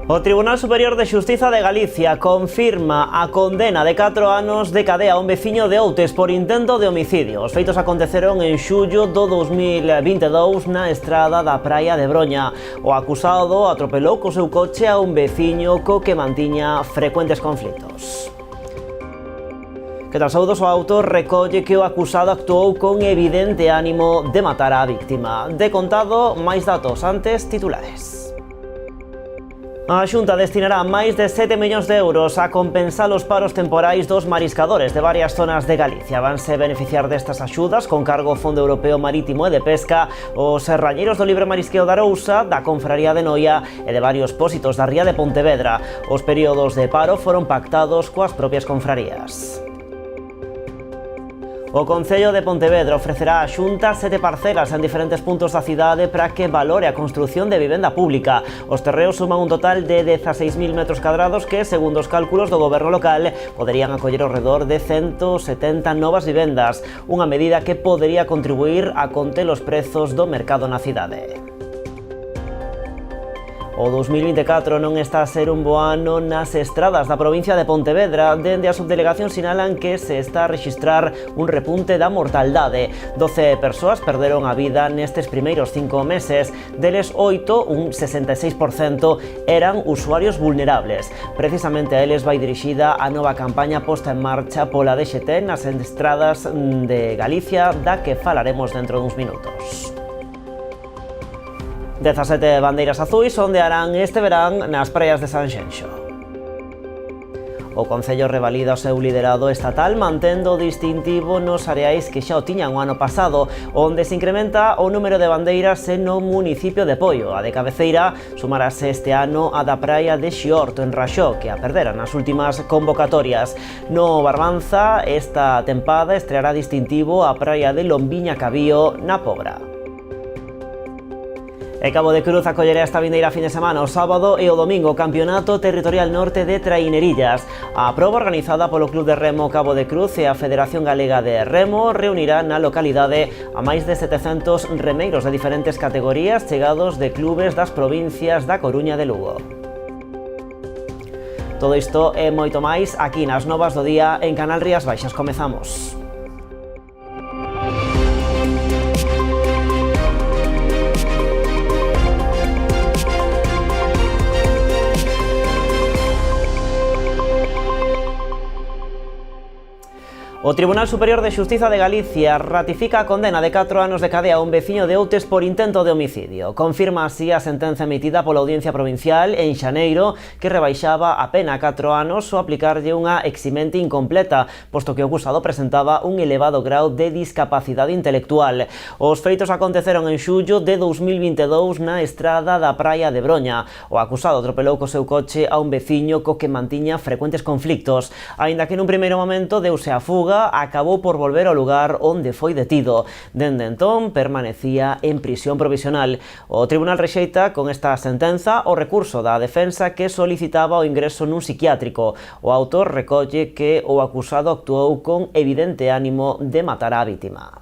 O Tribunal Superior de Xustiza de Galicia confirma a condena de 4 anos de cadea a un veciño de Outes por intento de homicidio. Os feitos aconteceron en xullo do 2022 na estrada da praia de Broña. O acusado atropelou co seu coche a un veciño co que mantiña frecuentes conflitos. Que tal, saúdos? O autor recolle que o acusado actuou con evidente ánimo de matar á víctima. De contado, máis datos, antes titulares. A Xunta destinará máis de 7 millóns de euros a compensar os paros temporais dos mariscadores de varias zonas de Galicia. Vanse beneficiar destas axudas con cargo ao Fondo Europeo Marítimo e de Pesca os serrañeiros do Libre Marisqueo de Arousa, da Confraría de Noia e de varios pósitos da ría de Pontevedra. Os períodos de paro foron pactados coas propias confrarías. O Concello de Pontevedra ofrecerá á Xunta 7 parcelas en diferentes puntos da cidade para que valore a construción de vivenda pública. Os terreos suman un total de 16.000 metros cadrados que, segundo os cálculos do goberno local, poderían acoller ao redor de 170 novas vivendas, unha medida que podería contribuir a conter os prezos do mercado na cidade. O 2024 non está a ser un bo ano nas estradas da provincia de Pontevedra. Dende a subdelegación sinalan que se está a rexistrar un repunte da mortaldade. 12 persoas perderon a vida nestes primeiros 5 meses. Deles 8, un 66%, eran usuarios vulnerables. Precisamente a eles vai dirixida a nova campaña posta en marcha pola DXT nas estradas de Galicia, da que falaremos dentro duns minutos. 17 bandeiras azuis ondearán este verán nas praias de Sanxenxo. O Concello revalida o seu liderado estatal mantendo o distintivo nos areais que xa o tiñan o ano pasado, onde se incrementa o número de bandeiras no municipio de Poio. A de Cabeceira sumarase este ano a da praia de Xiorto, en Raxó, que a perdera nas últimas convocatorias. No Barbanza, esta tempada estreará distintivo a praia de Lombiña Cabío, na Pobra. E Cabo de Cruz acollerá esta vindeira fin de semana o sábado e o domingo o Campeonato Territorial Norte de Trainerillas. A proba organizada polo Club de Remo Cabo de Cruz e a Federación Galega de Remo reunirá na localidade a máis de 700 remeiros de diferentes categorías chegados de clubes das provincias da Coruña e de Lugo. Todo isto e moito máis aquí nas Novas do Día en Canal Rías Baixas. Comezamos. O Tribunal Superior de Xustiza de Galicia ratifica a condena de 4 anos de cadea a un veciño de Outes por intento de homicidio. Confirma así a sentenza emitida pola Audiencia Provincial en xaneiro, que rebaixaba a pena a 4 anos ao aplicarlle unha eximente incompleta, posto que o acusado presentaba un elevado grau de discapacidade intelectual. Os feitos aconteceron en xullo de 2022 na estrada da praia de Broña. O acusado atropelou co seu coche a un veciño co que mantiña frecuentes conflictos. Aínda que nun primeiro momento deuse a fuga, acabou por volver ao lugar onde foi detido. Dende entón, permanecía en prisión provisional. O tribunal rexeita con esta sentenza o recurso da defensa que solicitaba o ingreso nun psiquiátrico. O autor recolle que o acusado actuou con evidente ánimo de matar á vítima.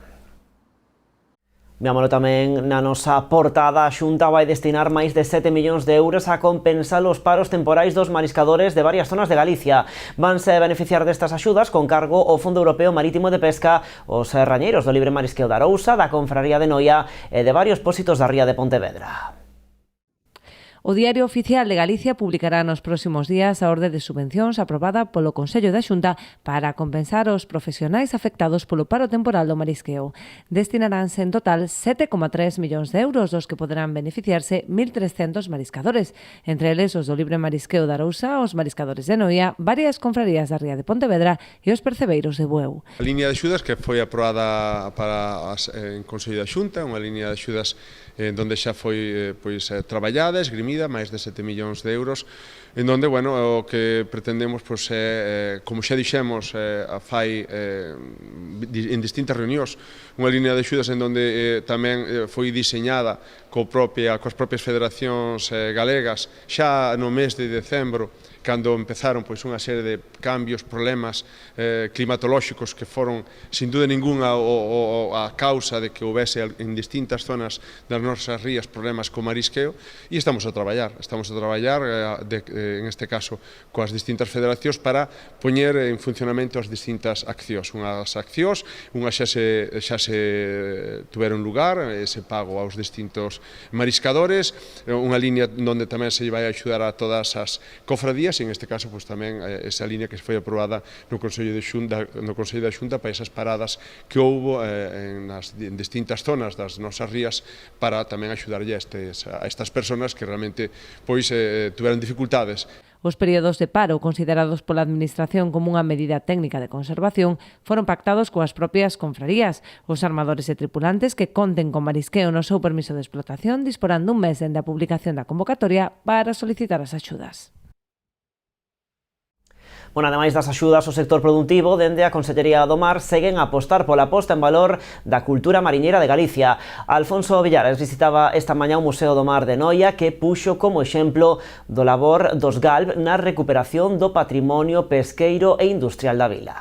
Veámoslo tamén na nosa portada. A Xunta vai destinar máis de 7 millóns de euros a compensar os paros temporais dos mariscadores de varias zonas de Galicia. Vanse beneficiar destas axudas con cargo ao Fondo Europeo Marítimo e de Pesca os serrañeiros do Libre Marisqueo de Arousa, da Confraría de Noia e de varios pósitos da ría de Pontevedra. O Diario Oficial de Galicia publicará nos próximos días a orde de subvencións aprobada polo Consello da Xunta para compensar os profesionais afectados polo paro temporal do marisqueo. Destinaránse en total 7,3 millóns de euros, dos que poderán beneficiarse 1.300 mariscadores, entre eles os do Libre Marisqueo de Arousa, os mariscadores de Noia, varias confrarías da ría de Pontevedra e os percebeiros de Bueu. A liña de axudas que foi aprobada en Consello da Xunta, unha liña de axudas donde xa foi traballada, esgrimida, máis de 7 millóns de euros, en donde, bueno, o que pretendemos é, como xa dixemos fai en distintas reunións, unha liña de axudas en donde tamén foi diseñada coas propias federacións galegas xa no mes de decembro cando empezaron pois unha serie de cambios, problemas climatolóxicos que foron, sin dúda ninguna, a causa de que houvese en distintas zonas das nosas rías problemas co marisqueo, e estamos a traballar en este caso coas distintas federacións para poñer en funcionamento as distintas accións. Unhas accións, xa se tuveron lugar, ese pago aos distintos mariscadores, unha línea onde tamén se vai axudar a todas as cofradías, e en este caso pois tamén esa línea que foi aprobada no Consello da Xunta para esas paradas que houbo en distintas zonas das nosas rías para tamén axudarlle a estas persoas que realmente pois tuveron dificultades. Os períodos de paro, considerados pola Administración como unha medida técnica de conservación, foron pactados coas propias confrarías. Os armadores e tripulantes que conten con marisqueo no seu permiso de explotación disporán dun mes dende a publicación da convocatoria para solicitar as axudas. Bueno, ademais das axudas ao sector produtivo, dende a Consellería do Mar seguen a apostar pola posta en valor da cultura mariñeira de Galicia. Alfonso Villares visitaba esta mañá o Museo do Mar de Noia, que puxo como exemplo do labor dos GALP na recuperación do patrimonio pesqueiro e industrial da vila.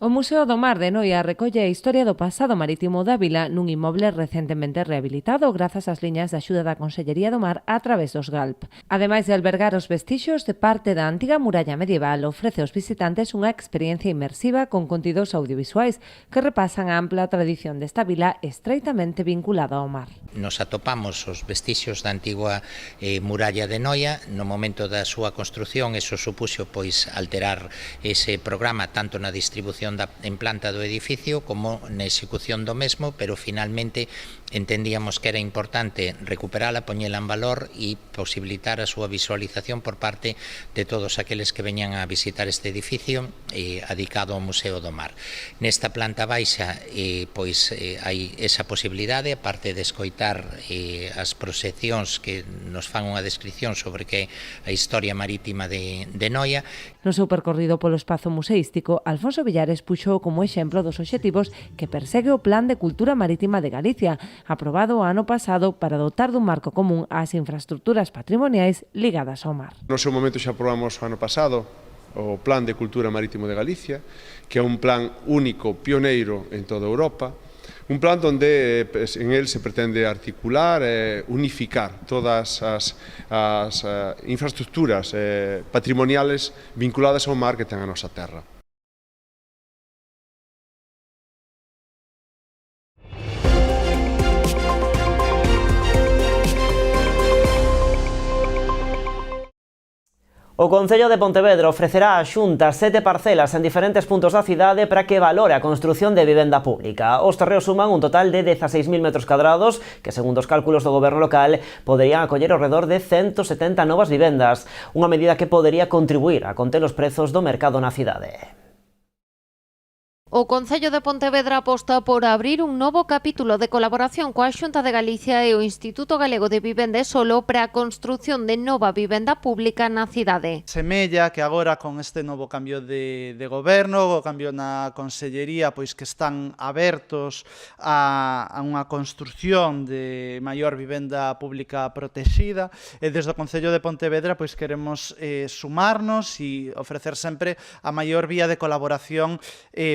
O Museo do Mar de Noia recolle a historia do pasado marítimo da vila nun inmoble recentemente rehabilitado grazas ás liñas de axuda da Consellería do Mar a través dos GALP. Ademais de albergar os vestixios de parte da antiga muralla medieval, ofrece aos visitantes unha experiencia inmersiva con contidos audiovisuais que repasan a ampla tradición desta vila estreitamente vinculada ao mar. Nos atopamos os vestixios da antigua muralla de Noia. No momento da súa construción, eso supuxo pois alterar ese programa tanto na distribución en planta do edificio como na execución do mesmo, pero finalmente entendíamos que era importante recuperala, poñela en valor e posibilitar a súa visualización por parte de todos aqueles que veñan a visitar este edificio adicado ao Museo do Mar. Nesta planta baixa pois hai esa posibilidade, aparte de escoitar as proxeccións que nos fan unha descripción sobre que a historia marítima de Noia. No seu percorrido polo espazo museístico, Alfonso Villares puxou como exemplo dos obxectivos que persegue o Plan de Cultura Marítima de Galicia, aprobado o ano pasado para dotar dun marco común ás infraestructuras patrimoniais ligadas ao mar. No seu momento xa aprobamos o ano pasado o Plan de Cultura Marítimo de Galicia, que é un plan único, pioneiro en toda Europa, un plan onde en él se pretende articular e unificar todas as infraestructuras patrimoniales vinculadas ao mar que ten a nosa terra. O Concello de Pontevedra ofrecerá á Xunta 7 parcelas en diferentes puntos da cidade para que valore a construción de vivenda pública. Os terreos suman un total de 16.000 metros cadrados que, segundo os cálculos do goberno local, poderían acoller ao redor de 170 novas vivendas, unha medida que podería contribuir a conter os prezos do mercado na cidade. O Concello de Pontevedra aposta por abrir un novo capítulo de colaboración coa Xunta de Galicia e o Instituto Galego de Vivenda e Solo para a construción de nova vivenda pública na cidade. Semella que agora con este novo cambio de goberno, o cambio na Consellería, pois que están abertos a unha construción de maior vivenda pública protexida, e desde o Concello de Pontevedra pois queremos sumarnos e ofrecer sempre a maior vía de colaboración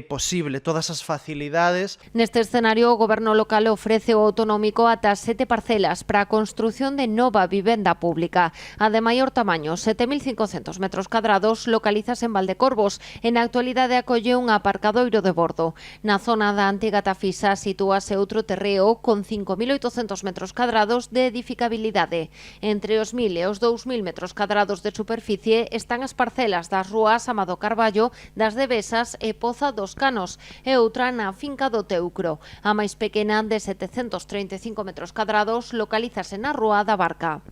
posible, todas as facilidades. Neste escenario, o goberno local ofrece o autonómico ata 7 parcelas para a construción de nova vivenda pública. A de maior tamaño, 7.500 metros cadrados, localizase en Valdecorvos. En a actualidade acolle un aparcadoiro de bordo. Na zona da antiga Tafisa sitúase outro terreo con 5.800 metros cadrados de edificabilidade. Entre os 1.000 e os 2.000 metros cadrados de superficie están as parcelas das rúas Amado Carballo, das Devesas e Poza dos Canos, e outra na finca do Teucro. A máis pequena, de 735 metros cadrados, localízase na Rúa da Barca.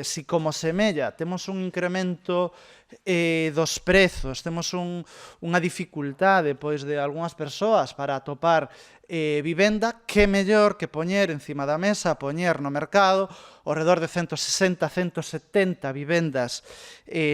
Si como semella temos un incremento dos prezos, temos unha dificultade pois de algunhas persoas para atopar vivenda, que mellor que poñer encima da mesa, poñer no mercado ao redor de 160, 170 vivendas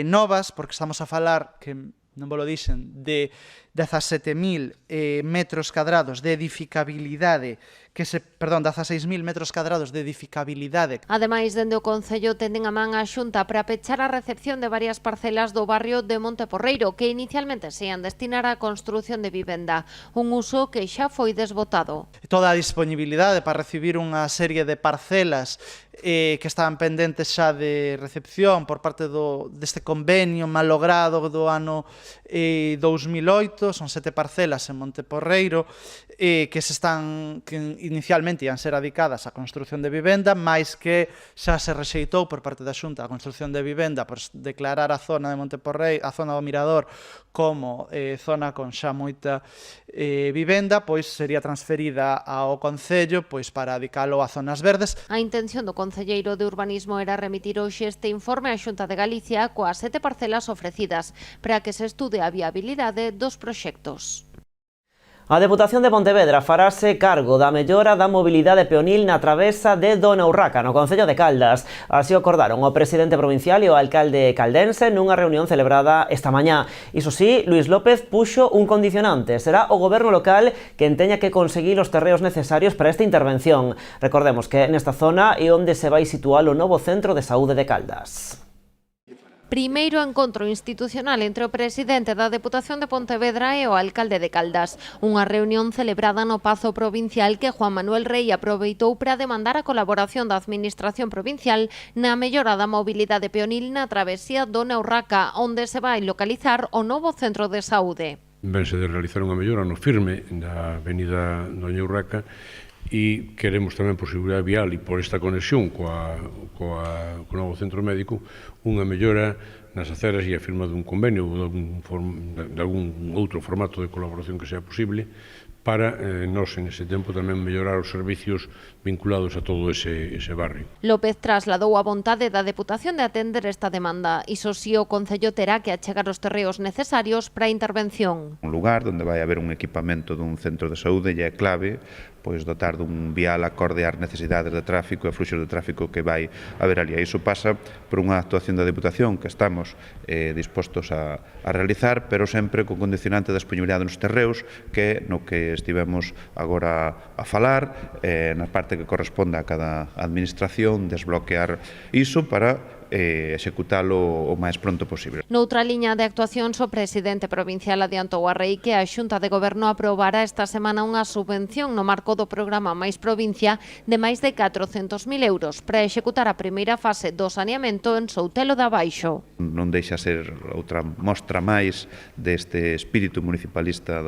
novas, porque estamos a falar que non vos lo dixen, de 17.000 metros cadrados de edificabilidade 16.000 metros cadrados de edificabilidade. Ademais, dende o Concello tenden a man a Xunta para pechar a recepción de varias parcelas do barrio de Monteporreiro que inicialmente se ian destinar á construción de vivenda, un uso que xa foi desbotado. Toda a disponibilidade para recibir unha serie de parcelas que estaban pendentes xa de recepción por parte deste convenio malogrado do ano 2008, son 7 parcelas en Monteporreiro que inicialmente ian ser adicadas á construción de vivenda, máis que xa se rexeitou por parte da Xunta a construción de vivenda por declarar a zona de Monteporreiro, a zona do Mirador, como zona con xa moita vivenda, pois sería transferida ao Concello pois para adicalo a zonas verdes. A intención do Concelleiro de Urbanismo era remitir hoxe este informe á Xunta de Galicia coas 7 parcelas ofrecidas para que se estude a viabilidade dos proxectos. A Deputación de Pontevedra farase cargo da mellora da mobilidade peonil na travesa de Dona Urraca, no Concello de Caldas. Así o acordaron o presidente provincial e o alcalde caldense nunha reunión celebrada esta mañá. Iso sí, Luis López puxo un condicionante. Será o goberno local quen teña que conseguir os terreos necesarios para esta intervención. Recordemos que nesta zona é onde se vai situar o novo Centro de Saúde de Caldas. Primeiro encontro institucional entre o presidente da Deputación de Pontevedra e o alcalde de Caldas. Unha reunión celebrada no Pazo Provincial que Juan Manuel Rei aproveitou para demandar a colaboración da Administración Provincial na mellora da mobilidade peonil na travesía Dona Urraca, onde se vai localizar o novo Centro de Saúde. Vense de realizar unha mellora no firme da avenida Doña Urraca e queremos tamén por seguridade vial e por esta conexión co novo centro médico unha mellora nas aceras e a firma dun convenio ou de algún outro formato de colaboración que sea posible para nós en ese tempo tamén mellorar os servicios vinculados a todo ese barrio. López trasladou a vontade da Deputación de atender esta demanda. Iso si, o Concello terá que achegar os terreos necesarios para a intervención. Un lugar onde vai haber un equipamento dun centro de saúde e é clave pois dotar dun vial acorde ás necesidades de tráfico e fluxos de tráfico que vai haber ali. Iso pasa por unha actuación da Deputación que estamos dispostos a realizar, pero sempre con condicionante da disponibilidade nos terreos, que no que estivemos agora a falar, na parte que corresponde a cada administración, desbloquear iso para executalo o máis pronto posible. Noutra liña de actuacións, o presidente provincial adiantou a Rei que a Xunta de Goberno aprobará esta semana unha subvención no marco do programa Mais Provincia de máis de 400.000 euros para executar a primeira fase do saneamento en Soutelo de Abaixo. Non deixa ser outra mostra máis deste espírito municipalista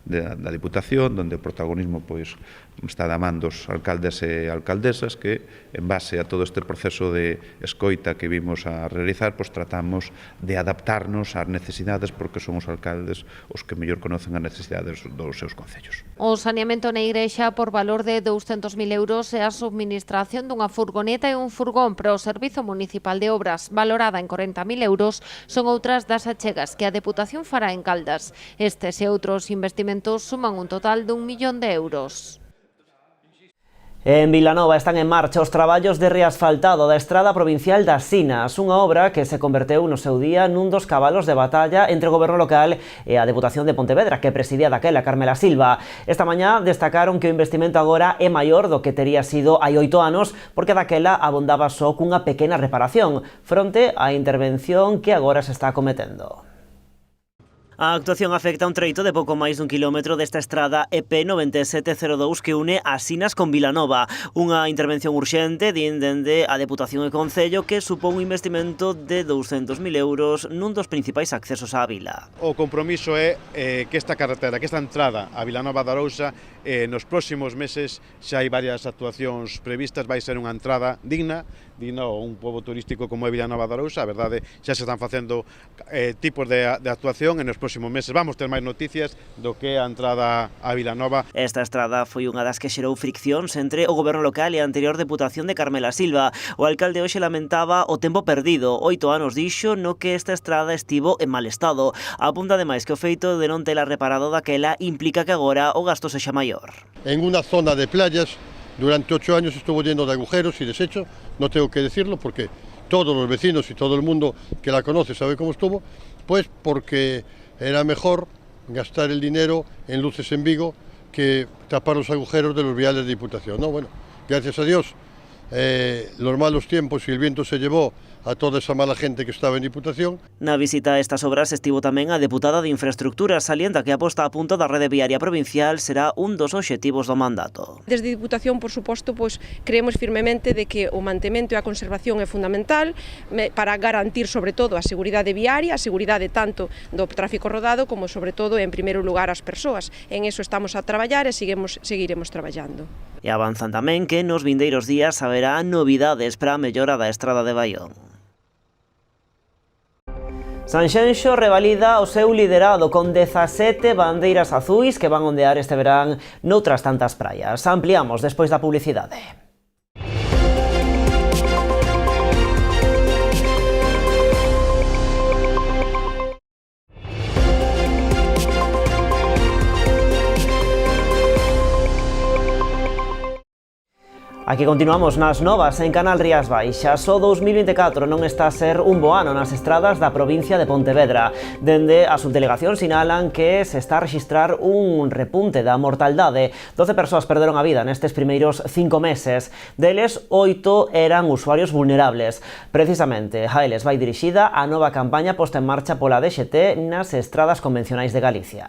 da Diputación, onde o protagonismo pois está da man dos alcaldes e alcaldesas que, en base a todo este proceso de escoita que vimos a realizar, pois tratamos de adaptarnos ás necesidades porque son os alcaldes os que mellor conocen as necesidades dos seus concellos. O saneamento na igrexa por valor de 200.000 euros e a subministración dunha furgoneta e un furgón para o Servizo Municipal de Obras valorada en 40.000 euros son outras das achegas que a Deputación fará en Caldas. Estes e outros investimentos suman un total de 1 millón de euros. En Vilanova están en marcha os traballos de reasfaltado da estrada provincial das Sinas, unha obra que se converteu no seu día nun dos cabalos de batalla entre o goberno local e a Deputación de Pontevedra, que presidía daquela Carmela Silva. Esta mañá destacaron que o investimento agora é maior do que tería sido hai 8 anos, porque daquela abondaba só cunha pequena reparación, fronte á intervención que agora se está cometendo. A actuación afecta un treito de pouco máis dun kilómetro desta estrada EP 9702 que une as Sinas con Vilanova. Unha intervención urxente dende a Deputación e Concello que supón un investimento de 200.000 euros nun dos principais accesos á vila. O compromiso é que esta carretera, que esta entrada a Vilanova de Arousa nos próximos meses xa hai varias actuacións previstas, vai ser unha entrada digna un pobo turístico como é Vilanova de Arousa. A verdade, xa se están facendo tipos de actuación e nos próximos meses vamos ter máis noticias do que a entrada a Vilanova. Esta estrada foi unha das que xerou friccións entre o goberno local e a anterior Deputación de Carmela Silva. O alcalde hoxe lamentaba o tempo perdido. 8 anos dixo no que esta estrada estivo en mal estado. Apunta ademais que o feito de non tela reparado daquela implica que agora o gasto sexa maior. En unha zona de playas durante 8 años estuvo lleno de agujeros y desechos, no tengo que decirlo porque todos los vecinos y todo el mundo que la conoce sabe cómo estuvo, pues porque era mejor gastar el dinero en luces en Vigo que tapar los agujeros de los viales de Diputación. No, bueno, gracias a Dios, los malos tiempos y el viento se llevó a toda esa mala gente que estaba en Diputación. Na visita a estas obras estivo tamén a deputada de Infraestructuras, salienta que a posta a punto da rede viaria provincial será un dos obxectivos do mandato. Desde Diputación, por suposto, creemos firmemente de que o mantemento e a conservación é fundamental para garantir, sobre todo, a seguridade viaria, a seguridade tanto do tráfico rodado como, sobre todo, en primeiro lugar, as persoas. En eso estamos a traballar e seguiremos traballando. E avanzan tamén que nos vindeiros días haberá novidades para a mellora da estrada de Baión. Sanxenxo revalida o seu liderado con 17 bandeiras azuis que van ondear este verán noutras tantas praias. Ampliamos despois da publicidade. Aquí continuamos nas novas en Canal Rías Baixas. O 2024 non está a ser un bo ano nas estradas da provincia de Pontevedra. Dende a subdelegación sinalan que se está a rexistrar un repunte da mortaldade. 12 persoas perderon a vida nestes primeiros 5 meses. Deles, 8 eran usuarios vulnerables. Precisamente, a eles vai dirixida a nova campaña posta en marcha pola DXT nas estradas convencionais de Galicia.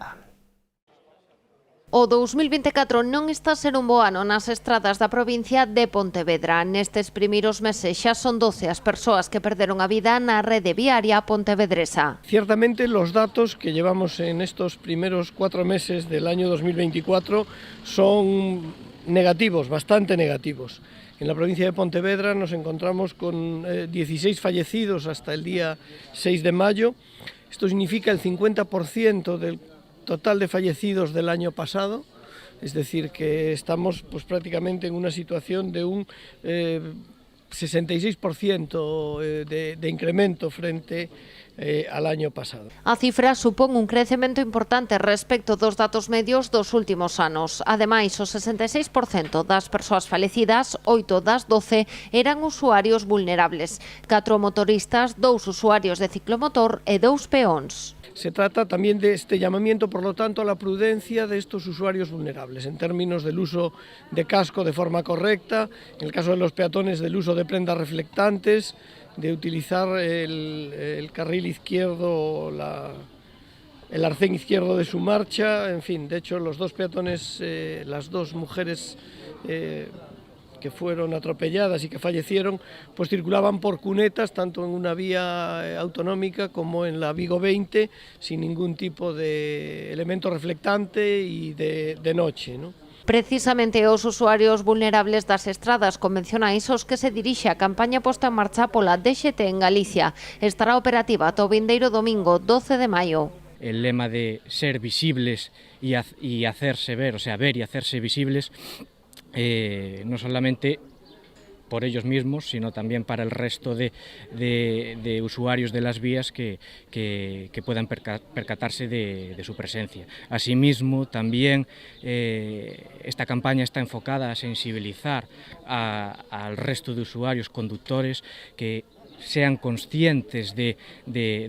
O 2024 non está a ser un bo ano nas estradas da provincia de Pontevedra. Nestes primeiros meses xa son 12 as persoas que perderon a vida na rede viaria pontevedresa. Ciertamente los datos que llevamos en estos primeros 4 meses del año 2024 son negativos, bastante negativos. En la provincia de Pontevedra nos encontramos con 16 fallecidos hasta el día 6 de mayo. Esto significa el 50% del total de fallecidos del año pasado, es decir, que estamos prácticamente en una situación de un 66% de incremento frente al año pasado. A cifra supón un crecemento importante respecto dos datos medios dos últimos anos. Ademais, o 66% das persoas falecidas, 8 das 12, eran usuarios vulnerables. 4 motoristas, 2 usuarios de ciclomotor e 2 peóns. Se trata también de este llamamiento, por lo tanto, a la prudencia de estos usuarios vulnerables, en términos del uso de casco de forma correcta, en el caso de los peatones del uso de prendas reflectantes, de utilizar el carril izquierdo, el arcén izquierdo de su marcha, en fin, de hecho los dos peatones, las dos mujeres que fueron atropelladas y que fallecieron, pues circulaban por cunetas tanto en una vía autonómica como en la Vigo 20 sin ningún tipo de elemento reflectante y de noche, ¿no? Precisamente os usuarios vulnerables das estradas convencionais aos que se dirixe a campaña posta en marcha pola DXT en Galicia. Estará operativa ata o vindeiro domingo 12 de maio. El lema de ser visibles y hacerse ver, o sea, ver y hacerse visibles, no solamente por ellos mismos, sino también para el resto de usuarios de las vías que puedan percatarse de su presencia. Asimismo, también esta campaña está enfocada a sensibilizar al resto de usuarios conductores que sean conscientes de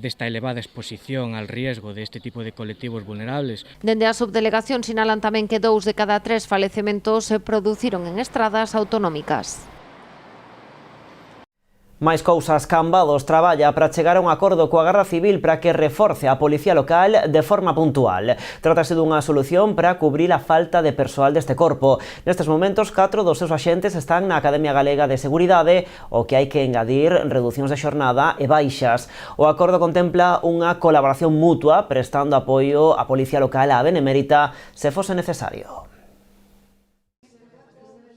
esta elevada exposición al riesgo de este tipo de colectivos vulnerables. Dende a subdelegación sinalan tamén que 2 de cada 3 falecementos se produciron en estradas autonómicas. Máis cousas, Cambados traballa para chegar a un acordo coa Garda Civil para que reforce a policía local de forma puntual. Trátase dunha solución para cubrir a falta de persoal deste corpo. Nestes momentos, 4 dos seus axentes están na Academia Galega de Seguridade, o que hai que engadir reducións de xornada e baixas. O acordo contempla unha colaboración mutua prestando apoio á policía local á benemérita se fose necesario.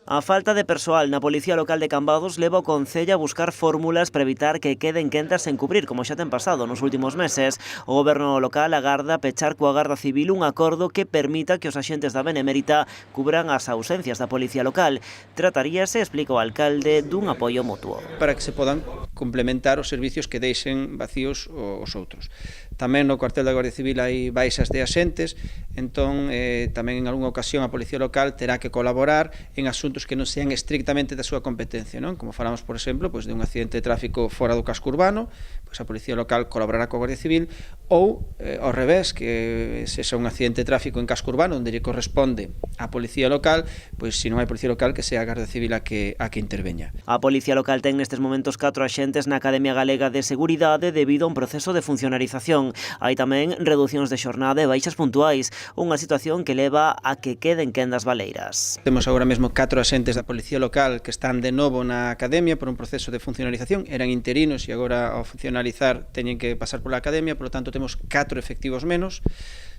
A falta de persoal na Policía Local de Cambados leva o Concello a buscar fórmulas para evitar que queden quentas sen cubrir, como xa ten pasado nos últimos meses. O Goberno local agarda pechar coa Garda Civil un acordo que permita que os axentes da Benemérita cubran as ausencias da Policía Local. Trataríase, explica o alcalde, dun apoio mutuo. Para que se podan complementar os servicios que deixen vacíos os outros. tamén no cuartel da Guardia Civil hai baixas de axentes, entón tamén en algunha ocasión a Policía Local terá que colaborar en asuntos que non sean estrictamente da súa competencia, non? Como falamos, por exemplo, de un accidente de tráfico fora do casco urbano, pois a Policía Local colaborará coa Guardia Civil, ou ao revés, que sexa un accidente de tráfico en casco urbano onde lle corresponde á Policía Local, pois se non hai Policía Local que sea a Garda Civil a que interveña. A Policía Local ten nestes momentos 4 axentes na Academia Galega de Seguridade debido a un proceso de funcionarización. Hai tamén reducións de xornada e baixas puntuais, unha situación que leva a que queden quendas baleiras. Temos agora mesmo 4 axentes da Policía Local que están de novo na Academia por un proceso de funcionarización, eran interinos e agora ao funcionalizar teñen que pasar pola Academia, polo tanto temos 4 efectivos menos,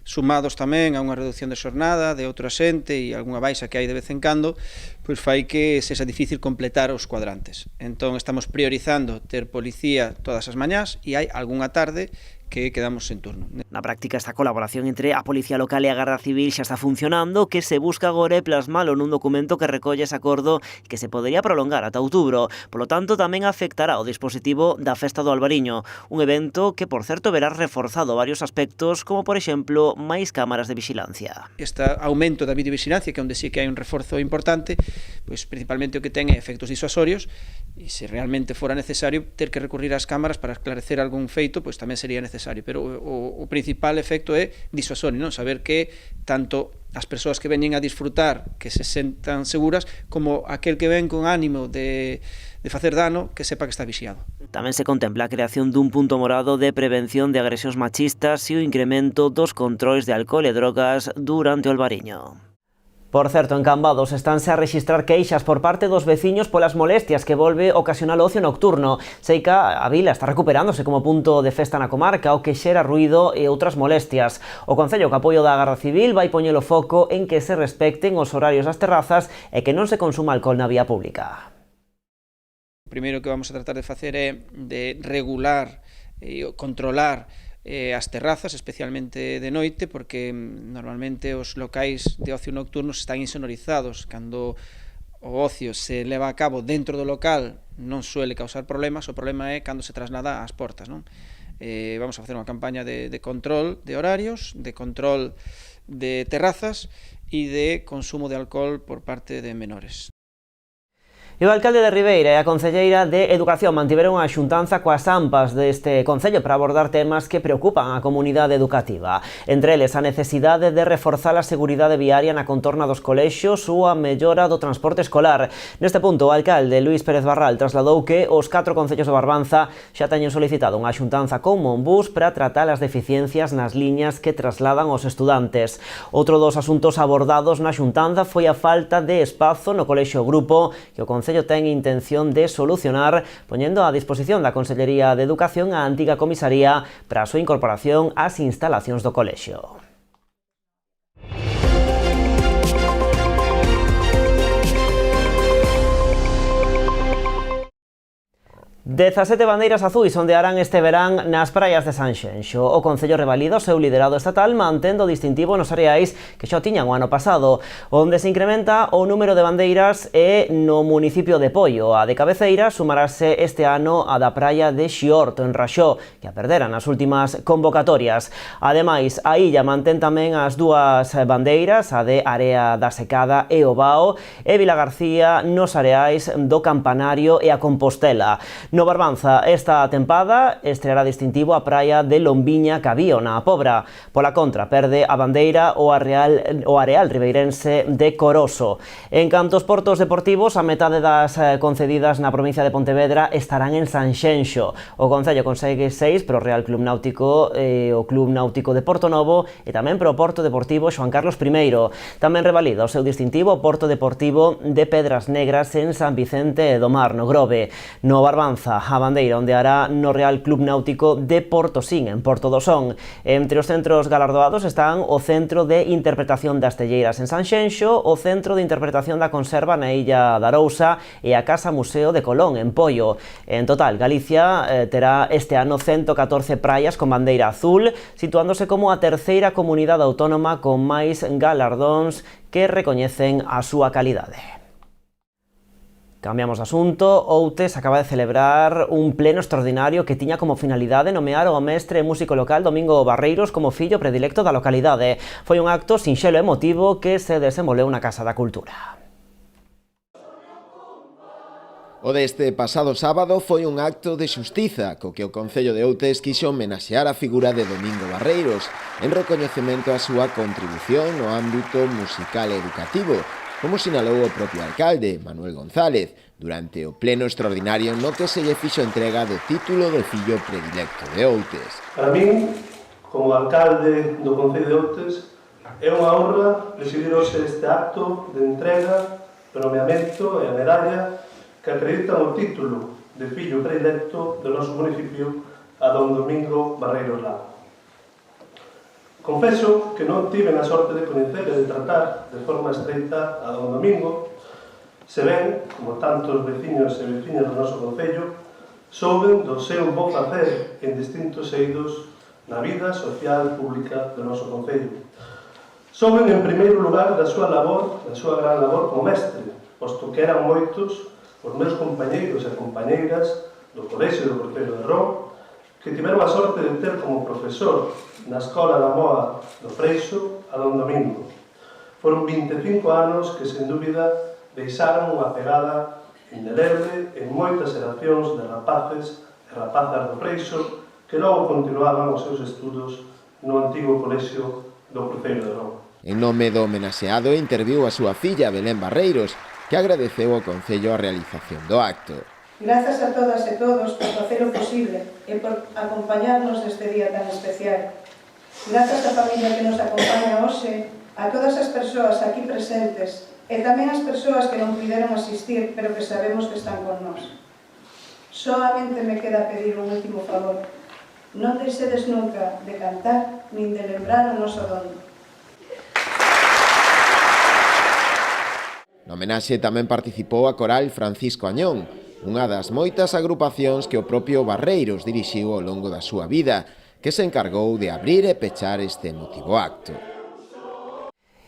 sumados tamén a unha reducción de xornada de outro axente e algunha baixa que hai de vez en cando, pois fai que sexa difícil completar os cuadrantes. Entón estamos priorizando ter policía todas as mañás e hai algunha tarde que quedamos sen turno. Na práctica, esta colaboración entre a Policía Local e a Garda Civil xa está funcionando, que se busca agora plasmalo nun documento que recolle ese acordo que se podería prolongar ata outubro. Polo tanto, tamén afectará o dispositivo da Festa do Albariño, un evento que, por certo, verá reforzado varios aspectos, como, por exemplo, máis cámaras de vixilancia. Este aumento da videovigilancia, que onde sí que hai un reforzo importante, pois principalmente o que ten é efectos disuasorios, e se realmente fora necesario ter que recurrir ás cámaras para esclarecer algún feito, pois tamén sería necesario, pero o principal efecto é disuasorio, non? Saber que tanto as persoas que veñen a disfrutar que se sentan seguras, como aquel que ven con ánimo de facer dano, que sepa que está vixiado. Tamén se contempla a creación dun punto morado de prevención de agresións machistas e o incremento dos controis de alcohol e drogas durante o Albariño. Por certo, en Cambados estánse a rexistrar queixas por parte dos veciños polas molestias que volve ocasionar o ocio nocturno. Sei que a vila está recuperándose como punto de festa na comarca, o que xera ruído e outras molestias. O Concello, co apoio da Garda Civil, vai poñer o foco en que se respecten os horarios das terrazas e que non se consuma alcohol na vía pública. O primeiro que vamos a tratar de facer é de regular e controlar as terrazas, especialmente de noite, porque normalmente os locais de ocio nocturno están insonorizados. Cando o ocio se leva a cabo dentro do local non suele causar problemas, o problema é cando se traslada ás portas, non? Vamos a facer unha campaña de control de horarios, de control de terrazas e de consumo de alcohol por parte de menores. E o alcalde de Ribeira e a concelleira de Educación mantiveron unha xuntanza coas AMPAs deste concello para abordar temas que preocupan a comunidade educativa. Entre eles, a necesidade de reforzar a seguridade viaria na contorna dos colexios ou a mellora do transporte escolar. Neste punto, o alcalde Luís Pérez Barral trasladou que os 4 concellos de Barbanza xa teñen solicitado unha xuntanza con Monbús para tratar as deficiencias nas liñas que trasladan os estudantes. Outro dos asuntos abordados na xuntanza foi a falta de espazo no colexio Grupo, que o Concello ten intención de solucionar poñendo a disposición da Consellería de Educación a antiga comisaría para a súa incorporación ás instalacións do colexio. 17 bandeiras azuis ondearán este verán nas praias de Sanxenxo. O Concello revalida o seu liderado estatal mantendo o distintivo nos areais que xa tiñan o ano pasado, onde se incrementa o número de bandeiras e no municipio de Poio. A de Cabeceira sumarase este ano a da praia de Xiorto, en Raxó, que a perderan nas últimas convocatorias. Ademais, a illa mantén tamén as dúas bandeiras, a de Area da Secada e o Bao, e Vilagarcía nos areais do Campanario e a Compostela. No Barbanza, esta tempada estreará distintivo a praia de Lombiña Cabío, na Pobra. Pola contra, perde a bandeira o areal ribeirense de Coroso. En canto aos portos deportivos, a metade das concedidas na provincia de Pontevedra estarán en Sanxenxo. O Concello consegue 6 para o Real Club Náutico e o Club Náutico de Porto Novo e tamén para o Porto Deportivo Xoán Carlos I. Tamén revalida o seu distintivo o Porto Deportivo de Pedras Negras en San Vicente do Mar, no Grove. No Barbanza, a bandeira ondeará no Real Club Náutico de Portosín, en Porto do Son. Entre os centros galardoados están o Centro de Interpretación das Telleiras en Sanxenxo, o Centro de Interpretación da Conserva na Illa da Arousa e a Casa Museo de Colón, en Poio. En total, Galicia terá este ano 114 praias con bandeira azul, situándose como a terceira comunidade autónoma con máis galardóns que recoñecen a súa calidade. Cambiamos de asunto. Outes acaba de celebrar un pleno extraordinario que tiña como finalidade nomear o mestre e músico local Domingo Barreiros como fillo predilecto da localidade. Foi un acto sinxelo e emotivo que se desenvolveu na Casa da Cultura. O deste pasado sábado foi un acto de xustiza co que o Concello de Outes quixo homenaxear a figura de Domingo Barreiros en recoñecemento á súa contribución no ámbito musical e educativo, como sinalou o propio alcalde, Manuel González, durante o pleno extraordinario no que se lle fixo entrega do título de fillo predilecto de Outes. Para min, como alcalde do Concello de Outes, é unha honra presidir hoxe este acto de entrega do nomeamento e a medalla que acreditan o título de fillo predilecto do noso municipio a don Domingo Barreiros Lago. Confeso que non tive a sorte de coñecer e de tratar de forma estreita a don Domingo, se ben, como tantos veciños e veciñas do noso concello, souben do seu bo facer en distintos eidos na vida social pública do noso concello. Souben, en primeiro lugar, da súa labor, da súa gran labor como mestre, posto que eran moitos os meus compañeiros e compañeiras do Colexio do Portero de Ron que tiveron a sorte de ter como profesor na Escola da Moa do Freixo a don Domingo. Foron 25 anos que, sen dúbida, deixaron unha pegada indeleble en moitas xeracións de rapaces e rapazas do Freixo que logo continuaban os seus estudos no antigo Colexio do Portero de Ron. En nome do homenaxeado interviu a súa filla Belén Barreiros, que agradeceu ao Concello a realización do acto. Grazas a todas e todos por facer o posible e por acompañarnos neste día tan especial. Grazas á familia que nos acompaña hoxe, a todas as persoas aquí presentes e tamén as persoas que non puderon asistir, pero que sabemos que están con nós. Solamente me queda pedir un último favor. Non deixedes nunca de cantar nin de lembrar o noso don. No homenaxe tamén participou a coral Francisco Añón, unha das moitas agrupacións que o propio Barreiros dirixiu ao longo da súa vida, que se encargou de abrir e pechar este emotivo acto.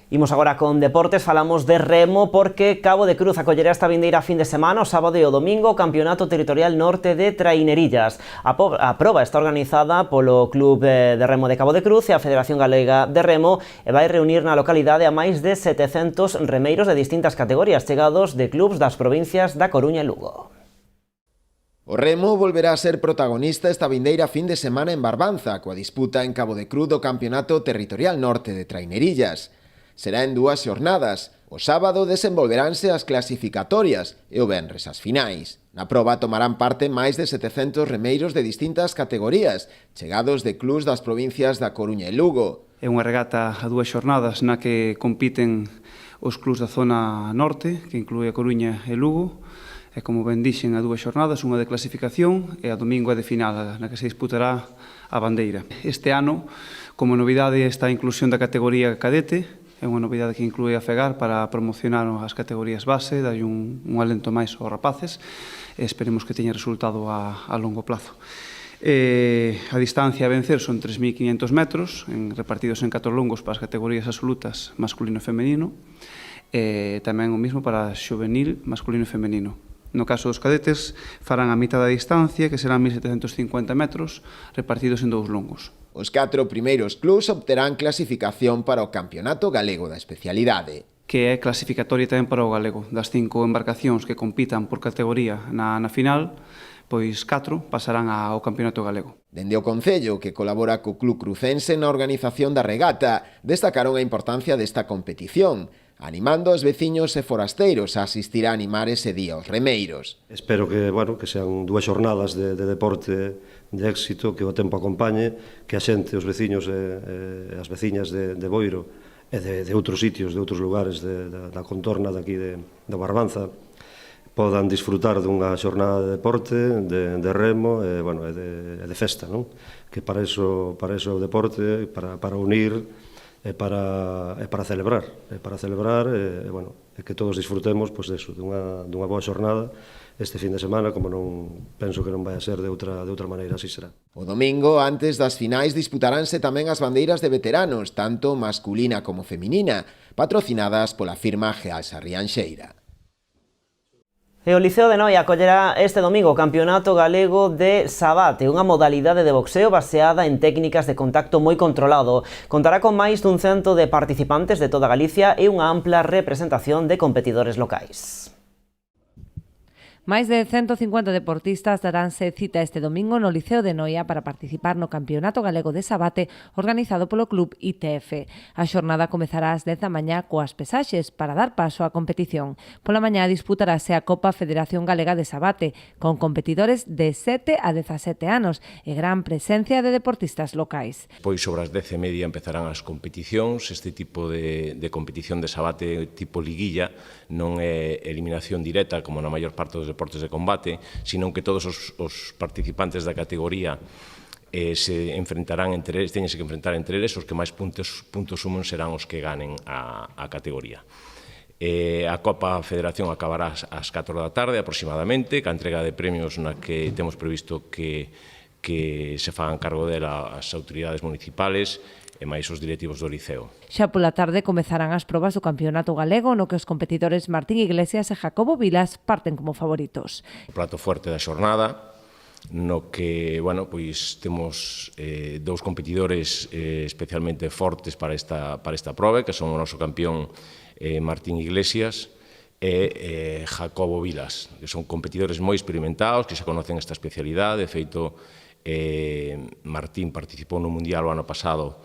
Imos agora con deportes, falamos de remo porque Cabo de Cruz acollerá esta vindeira fin de semana, o sábado e o domingo, o Campeonato Territorial Norte de Trainerillas. A proba está organizada polo Club de Remo de Cabo de Cruz e a Federación Galega de Remo e vai reunir na localidade a máis de 700 remeiros de distintas categorías chegados de clubs das provincias da Coruña e Lugo. O remo volverá a ser protagonista esta vindeira fin de semana en Barbanza, coa disputa en Cabo de Cruz do Campeonato Territorial Norte de Trainerillas. Será en 2 xornadas. O sábado desenvolveránse as clasificatorias e o venres as finais. Na proba tomarán parte máis de 700 remeiros de distintas categorías, chegados de clubs das provincias da Coruña e Lugo. É unha regata a 2 xornadas na que compiten os clubs da zona norte, que inclúe a Coruña e Lugo, e como ben dixen a 2 xornadas, unha de clasificación e a domingo a de final, na que se disputará a bandeira. Este ano, como novidade, está a inclusión da categoría cadete. É unha novidade que inclúe a FEGAR para promocionar as categorías base, dar un alento máis aos rapaces, e esperemos que teña resultado a longo plazo. A distancia a vencer son 3.500 metros, repartidos en 4 longos para as categorías absolutas masculino e femenino, e tamén o mismo para xuvenil masculino e femenino. No caso dos cadetes, farán a mitad da distancia, que serán 1.750 metros, repartidos en 2 longos. Os 4 primeiros clubs obterán clasificación para o Campeonato Galego da Especialidade. Que é clasificatoria tamén para o galego. Das 5 embarcacións que compitan por categoría na final, pois 4 pasarán ao Campeonato Galego. Dende o Concello, que colabora co Club Crucense na organización da regata, destacaron a importancia desta competición, animando aos veciños e forasteiros a asistir a animar ese día aos remeiros. Espero que sean 2 xornadas de deporte de éxito, que o tempo acompañe, que a xente, os veciños e as veciñas de Boiro e de outros sitios, de outros lugares da contorna daqui de Barbanza podan disfrutar dunha xornada de deporte, de remo e de festa, non? Que para iso o deporte, para unir e para celebrar, e que todos disfrutemos dunha boa xornada este fin de semana, como non penso que non vai a ser de outra maneira, así será. O domingo, antes das finais, disputaránse tamén as bandeiras de veteranos, tanto masculina como feminina, patrocinadas pola firma Geal Sarrianxeira. E o Liceo de Noia acollerá este domingo o Campeonato Galego de Sabate, unha modalidade de boxeo baseada en técnicas de contacto moi controlado. Contará con máis dun cento de participantes de toda Galicia e unha ampla representación de competidores locais. Máis de 150 deportistas daránse cita este domingo no Liceo de Noia para participar no Campeonato Galego de Sabate organizado polo Club ITF. A xornada comezará ás 10 da mañá coas pesaxes para dar paso á competición. Pola mañá disputarase a Copa Federación Galega de Sabate con competidores de 7 a 17 anos e gran presencia de deportistas locais. Pois sobre as 10:30 empezarán as competicións. Este tipo de competición de Sabate tipo liguilla non é eliminación directa como na maior parte dos deportes de combate, sino que todos os participantes da categoría se enfrentarán entre eles, teñense que enfrentar entre eles, os que máis puntos sumen serán os que ganen a categoría. A Copa Federación acabará ás 4 da tarde aproximadamente, ca entrega de premios na que temos previsto que se fagan cargo dela as autoridades municipales e máis os directivos do Liceo. Xa pola tarde comezarán as probas do Campeonato Galego no que os competidores Martín Iglesias e Jacobo Vilas parten como favoritos. O prato fuerte da xornada, no que, pois temos dous competidores especialmente fortes para esta proba, que son o noso campeón Martín Iglesias e Jacobo Vilas, que son competidores moi experimentados, que xa conocen esta especialidade. De feito, Martín participou no Mundial o ano pasado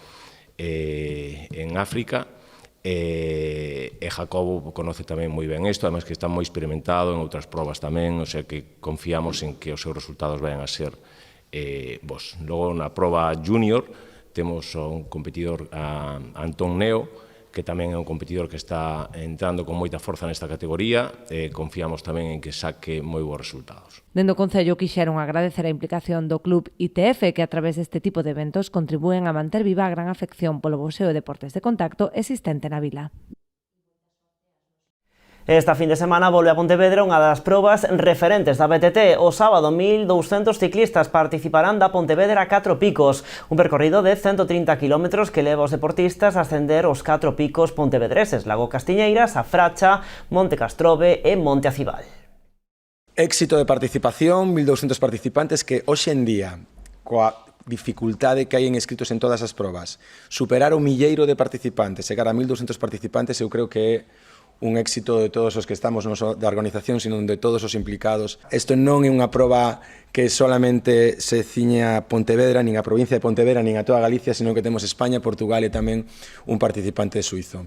en África e Jacobo conoce tamén moi ben isto, además que está moi experimentado en outras probas tamén, o sea que confiamos en que os seus resultados vayan a ser bons. Logo na proba junior temos un competidor, Antón Neo, que tamén é un competidor que está entrando con moita forza nesta categoría e confiamos tamén en que saque moi bons resultados. Dende o Concello quixeron agradecer a implicación do Club ITF que a través deste tipo de eventos contribúen a manter viva a gran afección polo boxeo e deportes de contacto existente na vila. Esta fin de semana volve a Pontevedra unha das probas referentes da BTT. O sábado, 1.200 ciclistas participarán da Pontevedra 4 Picos, un percorrido de 130 km que leva os deportistas a ascender os 4 picos pontevedreses, Lago Castiñeiras, A Fracha, Monte Castrobe e Monte Acibal. Éxito de participación, 1.200 participantes que hoxe en día, coa dificultade que hai en inscritos en todas as probas, superar o milleiro de participantes, chegar a 1.200 participantes, eu creo que é un éxito de todos os que estamos non só da organización, sino de todos os implicados. Isto non é unha proba que solamente se ciña a Pontevedra, nin a provincia de Pontevedra, nin a toda Galicia, sino que temos España, Portugal e tamén un participante suizo.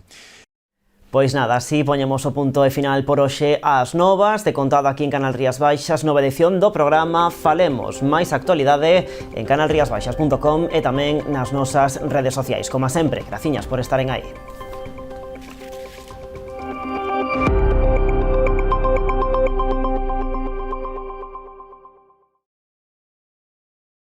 Pois nada, así poñemos o punto e final por hoxe ás novas, de contado aquí en Canal Rías Baixas, nova edición do programa Falemos. Máis actualidade en canalriasbaixas.com e tamén nas nosas redes sociais. Como sempre, graciñas por estaren aí.